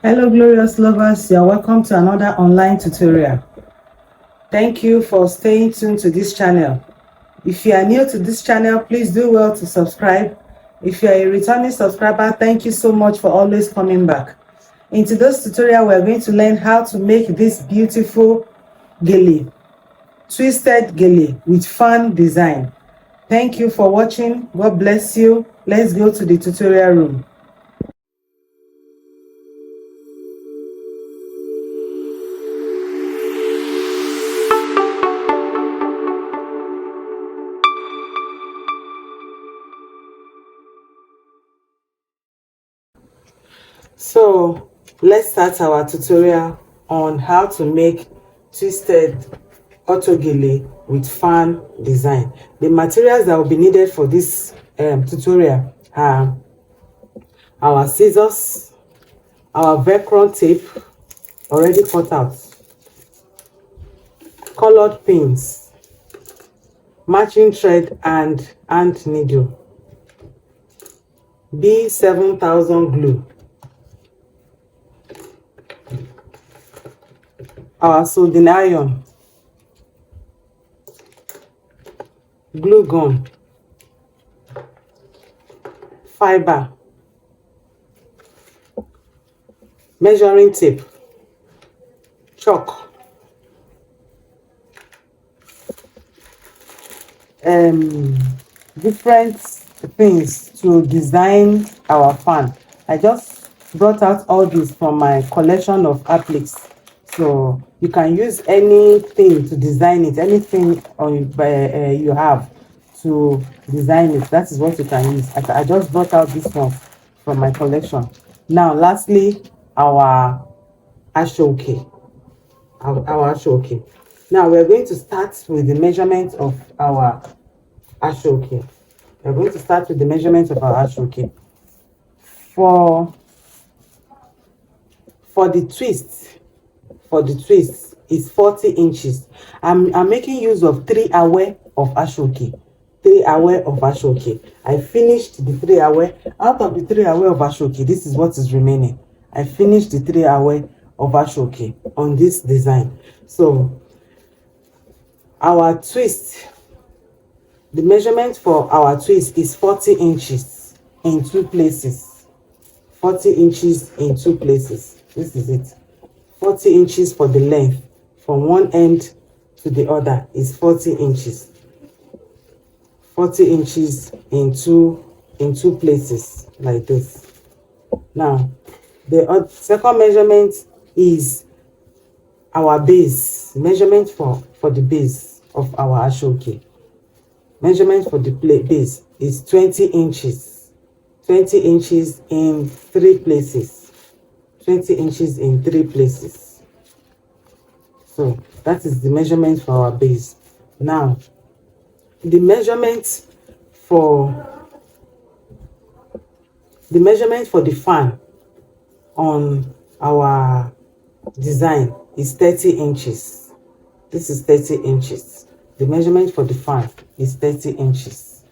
Hello glorious lovers, you're welcome to another online tutorial. Thank you for staying tuned to this channel. If you are new to this channel, please do well to subscribe. If you are a returning subscriber, thank you so much for always coming back. In today's tutorial, we're going to learn how to make this beautiful gele, twisted gele with fun design. Thank you for watching. God bless you. Let's go to the tutorial room. So let's start our tutorial on how to make twisted gele with fan design. The materials that will be needed for this tutorial are our scissors, our Velcro tape already cut out, colored pins, matching thread and hand needle, B7000 glue, our soldering iron, glue gun, fiber, measuring tape, chalk, different things to design our fan. I just brought out all this from my collection of appliques, so you can use anything to design it, anything on you have to design it. That is what you can use. I just brought out this one from my collection. Now lastly, our ashoke. Our ashoke. Now we're going to start with the measurement of our ashoke. We're going to start with the measurement of our ashoke. For the twist is 40 inches. I'm making use of 3 aware of ashoke. 3 aware of ashoke. I finished the 3 aware. Out of the 3 aware of ashoke, this is what is remaining. I finished the 3 aware of ashoke on this design. So our twist, the measurement for our twist is 40 inches in 2 places. 40 inches in 2 places. This is it. 40 inches for the length from one end to the other is 40 inches. 40 inches in two places like this. Now, the second measurement is our base. Measurement for the base of our ashoke. Measurement for the base is 20 inches. 20 inches in 3 places. 20 inches in 3 places. So that is the measurement for our base. Now, the measurement for the fan on our design is 30 inches. This is 30 inches. The measurement for the fan is 30 inches.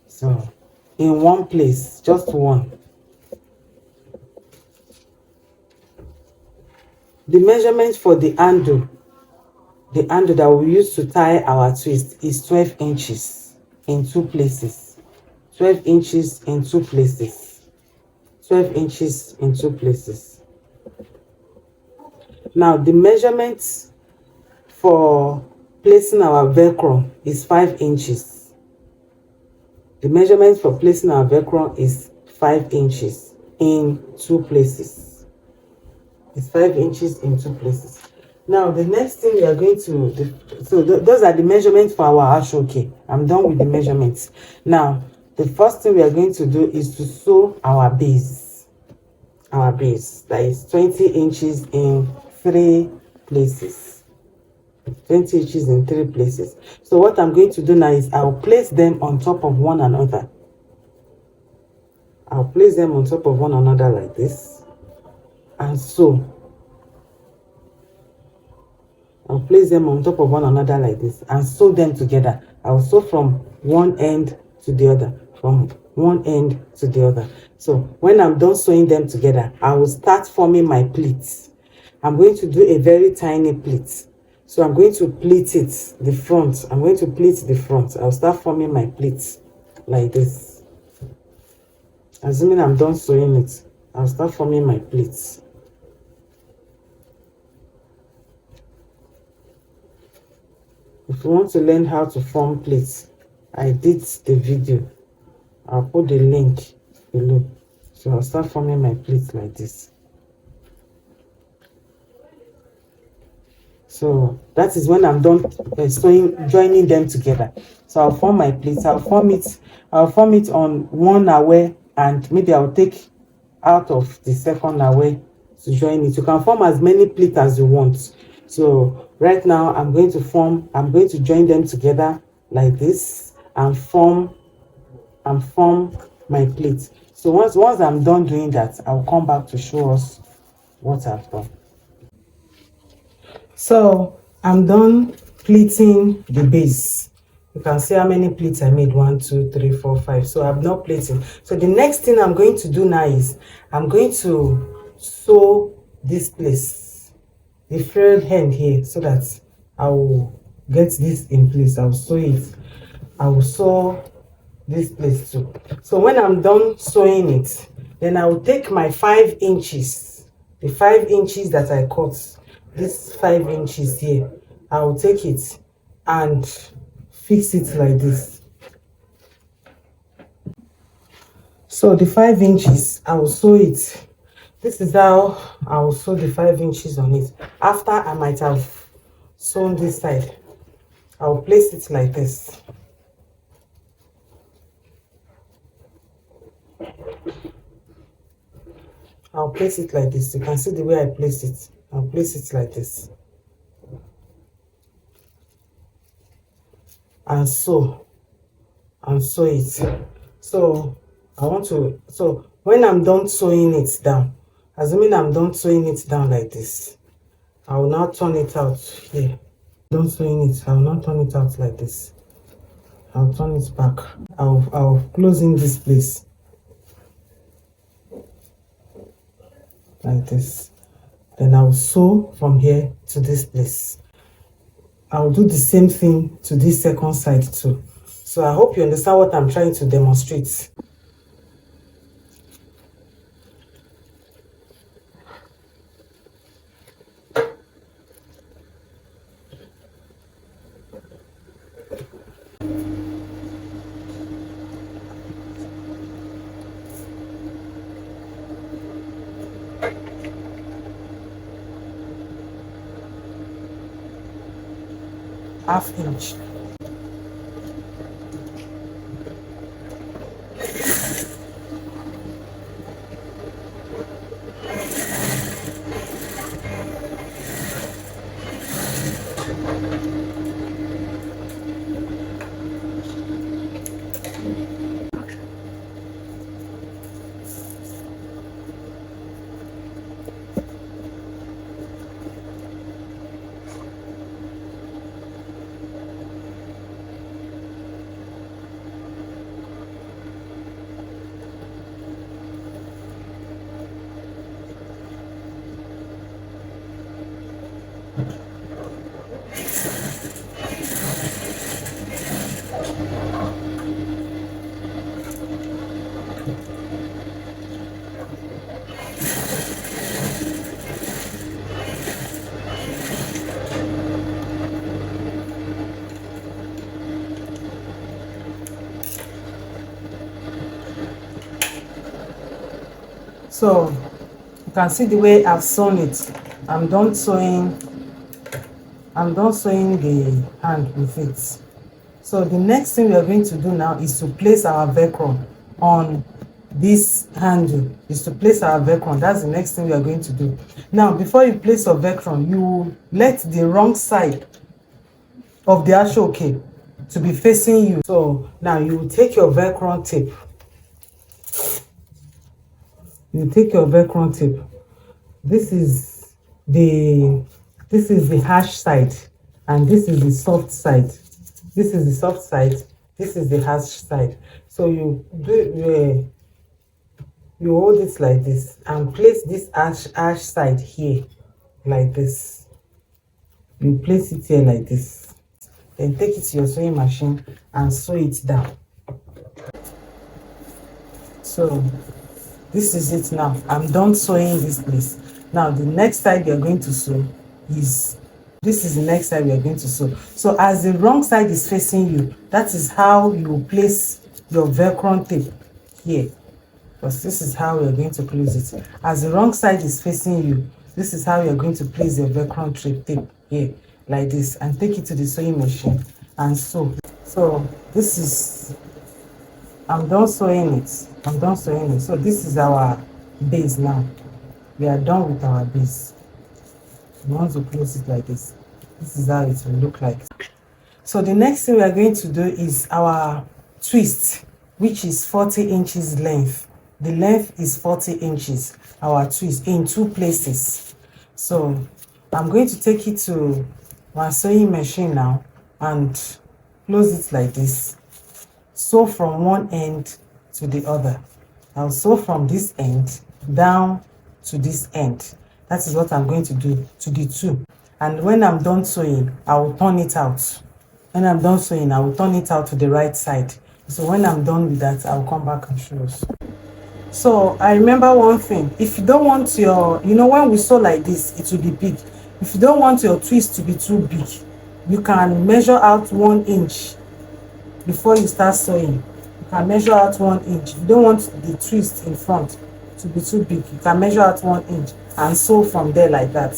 So in one place, just one. The measurement for the handle that we use to tie our twist is 12 inches in 2 places. 12 inches in 2 places. 12 inches in 2 places. Now the measurement for placing our Velcro is 5 inches. The measurement for placing our Velcro is 5 inches in 2 places. It's 5 inches in 2 places. Now the next thing we are going to do, so those are the measurements for our ashoke. I'm done with the measurements. Now the first thing we are going to do is to sew our base. Our base, that is 20 inches in 3 places. 20 inches in 3 places. So what I'm going to do now is I'll place them on top of one another. I'll place them on top of one another like this and sew. I'll place them on top of one another like this and sew them together. I'll sew from one end to the other, from one end to the other. So when I'm done sewing them together, I will start forming my pleats. I'm going to do a very tiny pleat. So I'm going to pleat it, the front. I'm going to pleat the front. I'll start forming my pleats like this. Assuming I'm done sewing it, I'll start forming my pleats. If you want to learn how to form pleats, I did the video. I'll put the link below. So I'll start forming my pleats like this. So that is when I'm done joining them together. So I'll form my pleats. I'll form it on one away, and maybe I'll take out of the second away to join it. You can form as many pleats as you want. So right now I'm going to join them together like this and form my pleats. So once I'm done doing that, I'll come back to show us what I've done. So I'm done pleating the base. You can see how many pleats I made. 1, 2, 3, 4, 5. So I'm not pleating. So the next thing I'm going to do now is I'm going to sew this place, the frayed end here, so that I will get this in place. I'll sew it. I will sew this place too. So when I'm done sewing it, then I will take my 5 inches, the 5 inches that I cut, this 5 inches here, I will take it and fix it like this. So the 5 inches, I will sew it. This is how I will sew the 5 inches on it. After I might have sewn this side, I will place it like this. I'll place it like this. You can see the way I place it. I'll place it like this. And sew it. So when I'm done sewing it down, assuming I'm done sewing it down like this, I will now turn it out here. Done sewing it, I will now turn it out like this. I'll turn it back. I'll close in this place like this. Then I'll sew from here to this place. I'll do the same thing to this second side too. So I hope you understand what I'm trying to demonstrate. Half inch. So you can see the way I've sewn it. I'm done sewing the hand with it. So the next thing we are going to do now is to place our Velcro on this handle. That's the next thing we are going to do. Now, before you place your Velcro, you let the wrong side of the ashoke to be facing you. So now you will take your Velcro tape. This is the harsh side, and this is the soft side. This is the harsh side. So you do you hold it like this and place this harsh side here like this. You place it here like this. Then take it to your sewing machine and sew it down. So this is it now. I'm done sewing this place. Now the next side you're going to sew is, this is the next side we are going to sew. So as the wrong side is facing you, that is how you place your Velcro tape here. Because this is how we are going to close it. As the wrong side is facing you, this is how you are going to place your Velcro tape here, like this, and take it to the sewing machine and sew. So this is, I'm done sewing it. I'm done sewing it. So this is our base now. We are done with our base. We want to close it like this. This is how it will look like. So the next thing we are going to do is our twist, which is 40 inches length. The length is 40 inches, our twist, in 2 places. So I'm going to take it to my sewing machine now and close it like this. Sew from one end to the other. I'll sew from this end down to this end. That is what I'm going to do to the 2. And when I'm done sewing, I will turn it out. When I'm done sewing, I will turn it out to the right side. So when I'm done with that, I'll come back and show us. So I remember one thing. If you don't want your, you know, when we sew like this, it will be big. If you don't want your twist to be too big, you can measure out 1 inch before you start sewing. You can measure out 1 inch. If you don't want the twist in front to be too big, you can measure out 1 inch and sew from there like that.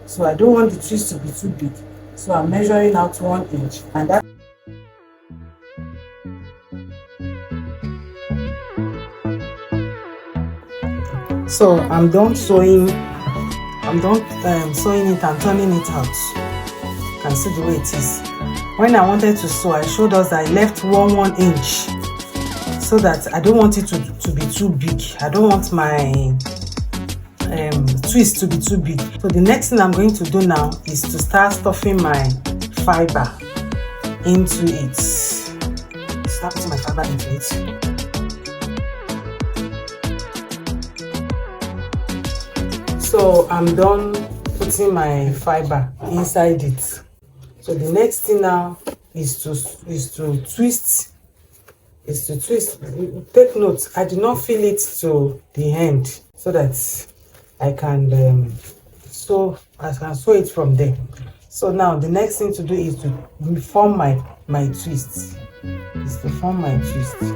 So I don't want the twist to be too big, so I'm measuring out 1 inch, and that. So I'm done sewing. I'm done sewing it and turning it out. You can see the way it is. When I wanted to sew, I showed us that I left 1 inch, so that I don't want it to be too big. I don't want my twist to be too big. So the next thing I'm going to do now is to start stuffing my fiber into it. Start putting my fiber into it. So I'm done putting my fiber inside it. So the next thing now is to twist. Take note, I did not fill it to the end, so that I can sew it from there. So now the next thing to do is to form my twist. Is to form my twist. So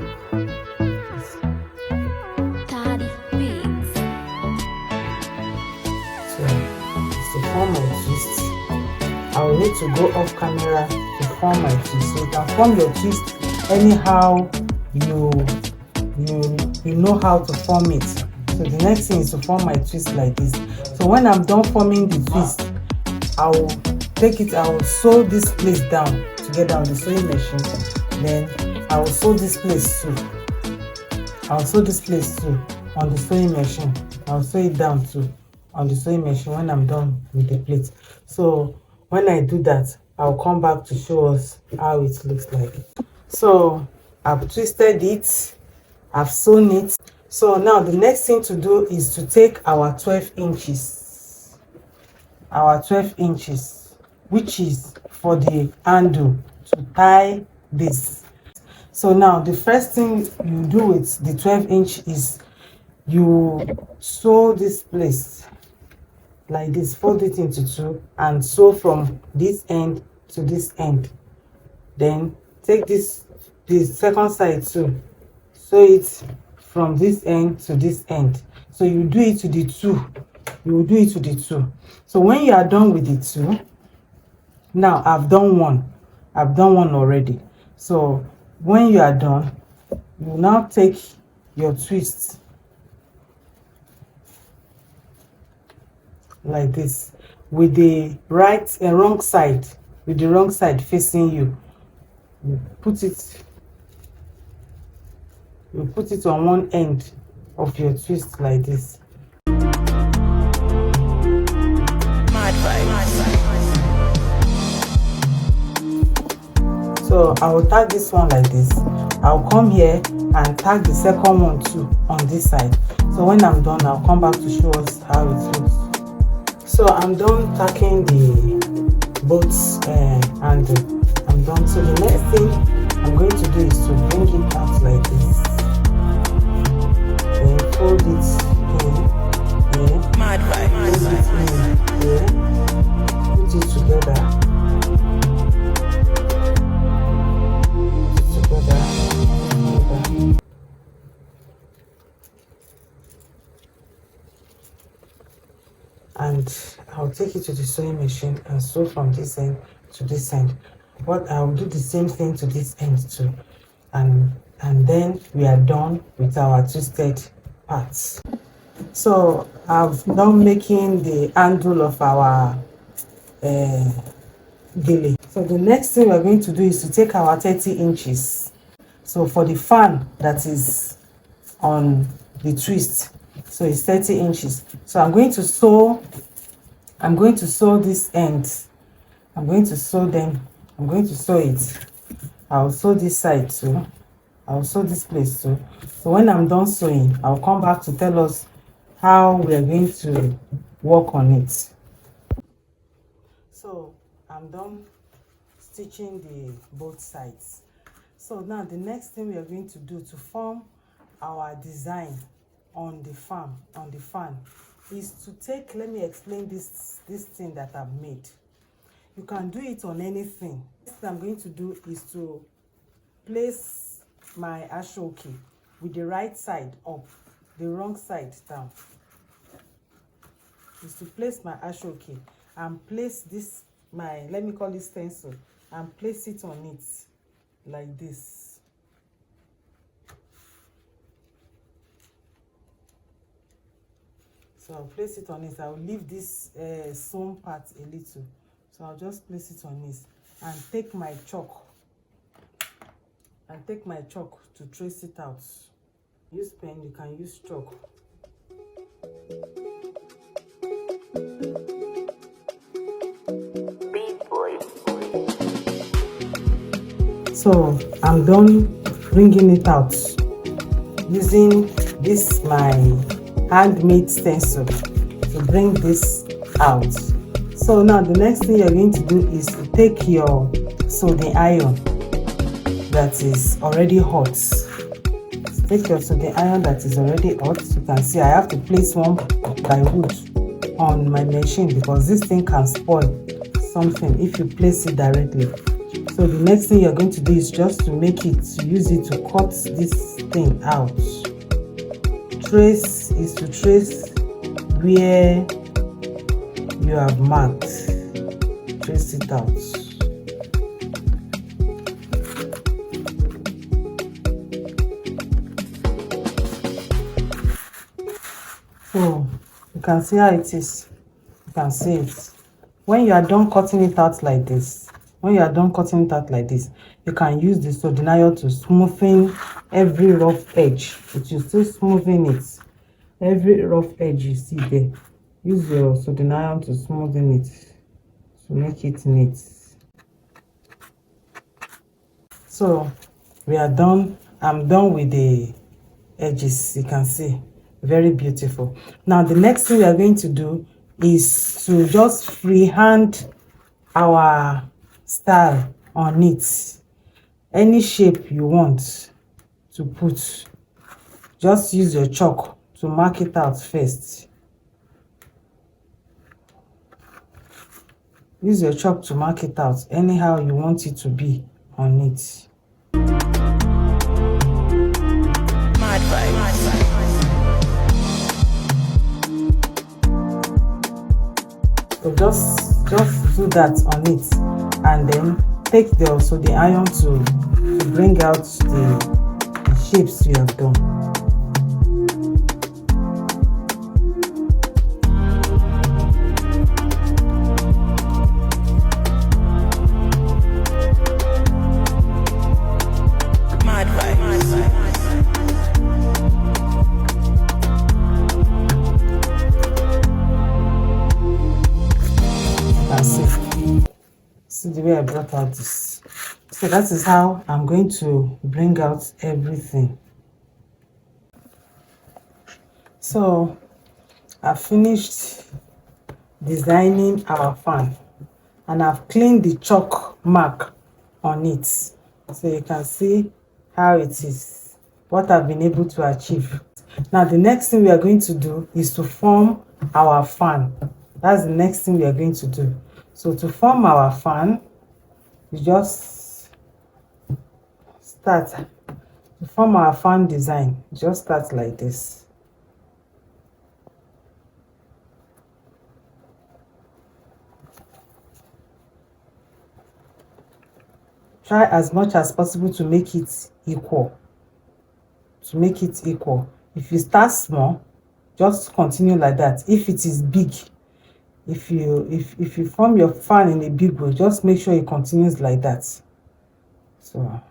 is to form my twist. I will need to go off camera to form my twist. So you can form your twist anyhow you know how to form it. So the next thing is to form my twist like this. So when I'm done forming the twist, I will take it, I will sew this place down together on the sewing machine. Then I will sew this place too. I'll sew this place too on the sewing machine. I'll sew it down too on the sewing machine when I'm done with the plate. So when I do that, I'll come back to show us how it looks like. So I've twisted it, I've sewn it. So now the next thing to do is to take our 12 inches, which is for the handle to tie this. So now the first thing you do with the 12 inch is you sew this place like this, fold it into 2 and sew from this end to this end. Then take the second side too, sew it from this end to this end. So you do it to the 2. You will do it to the 2. So when you are done with the 2, now I've done one already. So when you are done, you now take your twist like this with the right and wrong side, with the wrong side facing you. You put it on one end of your twist like this. So So I will tag this one like this. I'll come here and tag the second one too on this side. So when I'm done, I'll come back to show us how it looks. So I'm done tacking the boats handle. I'm done. So the next thing I'm going to do is to bring it out like this. Then fold it in here. Fold it in here. Put it together. And I'll take it to the sewing machine and sew from this end to this end. But I'll do the same thing to this end too. And then we are done with our twisted parts. So I've done making the handle of our gele. So the next thing we're going to do is to take our 30 inches. So for the fan that is on the twist, so it's 30 inches. So I'm going to sew this end. I'm going to sew it. I'll sew this side too. I'll sew this place too. So when I'm done sewing, I'll come back to tell us how we are going to work on it. So I'm done stitching both sides. So now the next thing we are going to do to form our design on the fan is to take, let me explain this thing that I've made. You can do it on anything. What I'm going to do is to place my ashoke with the right side up, the wrong side down. Is to place my ashoke and place this, let me call it stencil, and place it on it like this. So I'll place it on it. I'll leave this sewn part a little. So I'll just place it on this and take my chalk to trace it out. Use pen, you can use chalk. So I'm done bringing it out using this my handmade stencil to bring this out. So now the next thing you're going to do is to take your soldering iron that is already hot. Take your soldering iron that is already hot. You can see I have to place one by wood on my machine because this thing can spoil something if you place it directly. So the next thing you're going to do is just to use it to cut this thing out. Trace is to trace where you have marked. Trace it out. So you can see how it is. You can see it. When you are done cutting it out like this, you can use the soldering iron to smoothen every rough edge. It will still smoothen it. Every rough edge you see there, use your soldering iron to smoothen it, to make it neat. So we are done. I'm done with the edges. You can see, very beautiful. Now the next thing we are going to do is to just freehand our style on it. Any shape you want to put, just use your chalk to mark it out first. Use your chalk to mark it out anyhow you want it to be on it. So just do that on it, and then take the iron to bring out the shapes you have done. See the way I brought out this So that is how I'm going to bring out everything. So I've finished designing our fan, and I've cleaned the chalk mark on it, so you can see how it is, what I've been able to achieve. Now the next thing we are going to do is to form our fan. That's the next thing we are going to do. So to form our fan, we just start to form our fan design. Just start like this. Try as much as possible to make it equal. If you start small, just continue like that. If it is big, if you form your fan in a big way, just make sure it continues like that. So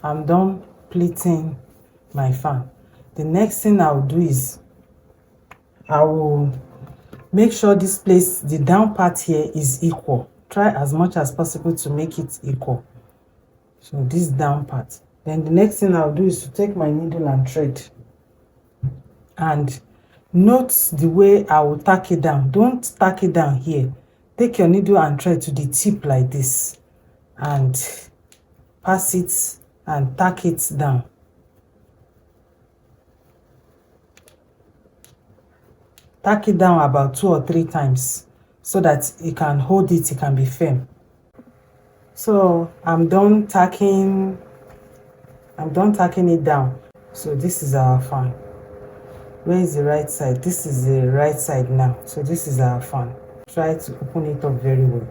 I'm done pleating my fan. The next thing I'll do is I will make sure this place, the down part here, is equal. Try as much as possible to make it equal. So this down part. Then the next thing I'll do is to take my needle and thread, and note the way I will tack it down. Don't tack it down here. Take your needle and thread to the tip like this, and pass it and tack it down. Tack it down about 2 or 3 times so that it can hold it, it can be firm. So I'm done tacking it down. So this is our fan. Where is the right side? This is the right side now. So this is our fan. Try to open it up very well.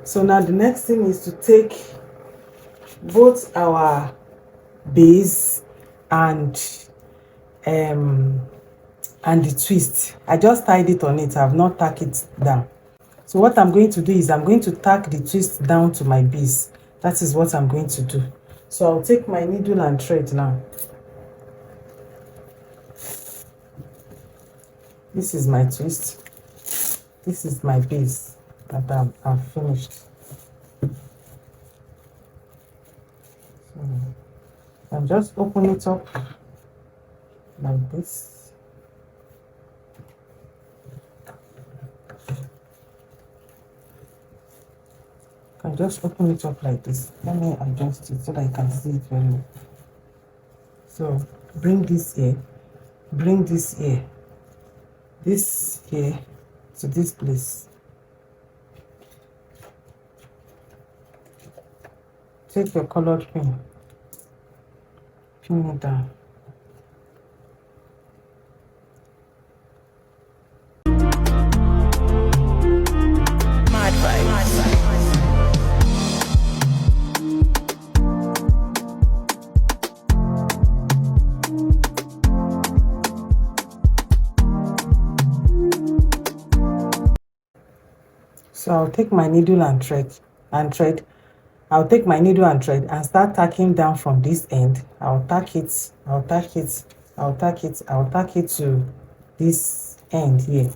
So now the next thing is to take both our base and the twist. I just tied it on it. I have not tacked it down. So what I'm going to do is I'm going to tack the twist down to my base. That is what I'm going to do. So I'll take my needle and thread now. This is my twist. This is my base that I've finished. So I'll just open it up like this. I just open it up like this. Let me adjust it so that I can see it very well. So bring this here, bring this here, this here to this place. Take your colored pin, pin it down. So I'll take my needle and thread. I'll take my needle and thread and start tacking down from this end. I'll tack it, I'll tack it, I'll tack it, I'll tack it to this end here.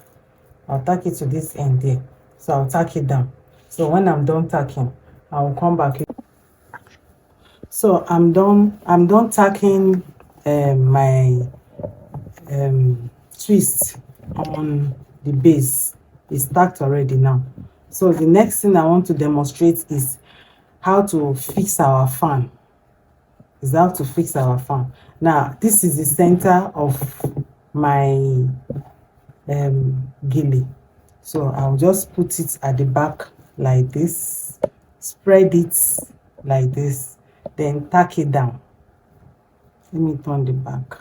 I'll tack it to this end here. So I'll tack it down. So when I'm done tacking, I'll come back. So I'm done tacking my twist on the base. It's tacked already now. So the next thing I want to demonstrate is how to fix our fan. Now this is the center of my gele. So I'll just put it at the back like this, spread it like this, then tack it down. Let me turn the back.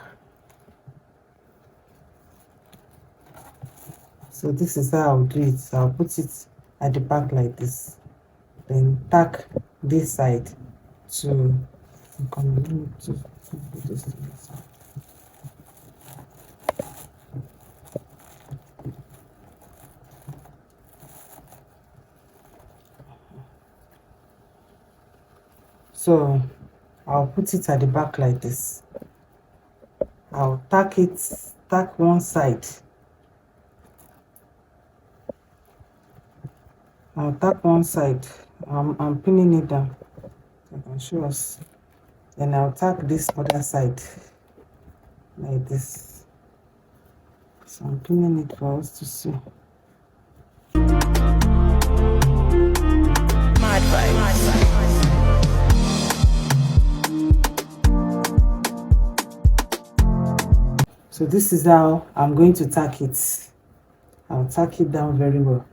So this is how I'll do it. So I'll put it at the back like this, then tack this side to this. So I'll put it at the back like this. I'll tack one side. I'll tack one side. I'm pinning it down. I can show us. Then I'll tack this other side like this. So I'm pinning it for us to see. Mad vibes. So this is how I'm going to tack it. I'll tack it down very well.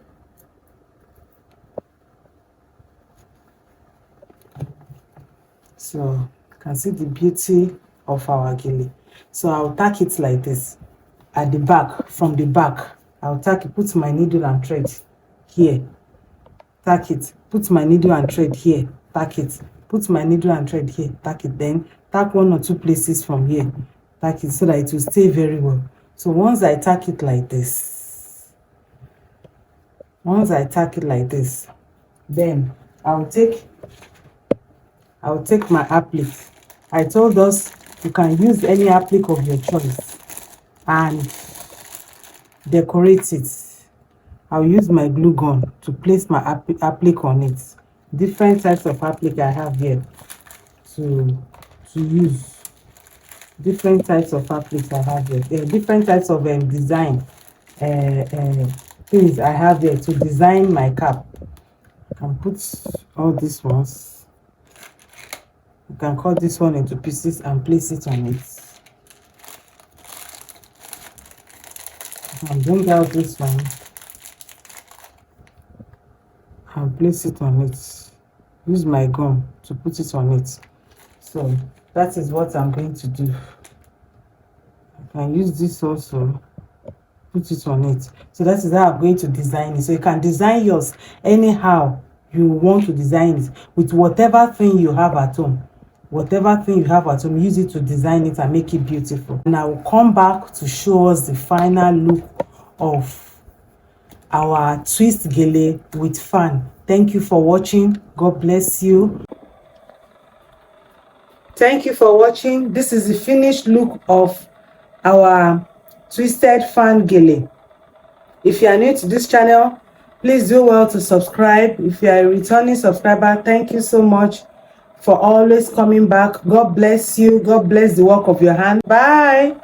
So you can see the beauty of our gele. So I'll tack it like this at the back. From the back, I'll tack it, put my needle and thread here, tack it, put my needle and thread here, tack it, put my needle and thread here, tack it, then tack 1 or 2 places from here, tack it, so that it will stay very well. So once I tack it like this, then I'll take my applique. I told us you can use any applique of your choice and decorate it. I'll use my glue gun to place my applique on it. Different types of applique I have here to use. Different types of appliques I have here. Different types of design things I have here to design my cap. I can put all these ones. You can cut this one into pieces and place it on it. And bring out this one and place it on it. Use my gum to put it on it. So that is what I'm going to do. I can use this also, put it on it. So that is how I'm going to design it. So you can design yours anyhow you want to design it, with whatever thing you have at home. Whatever thing you have at home, use it to design it and make it beautiful. And I will come back to show us the final look of our twist gele with fan. Thank you for watching. God bless you. Thank you for watching. This is the finished look of our twisted fan gele. If you are new to this channel, please do well to subscribe. If you are a returning subscriber, thank you so much for always coming back. God bless you. God bless the work of your hand. Bye.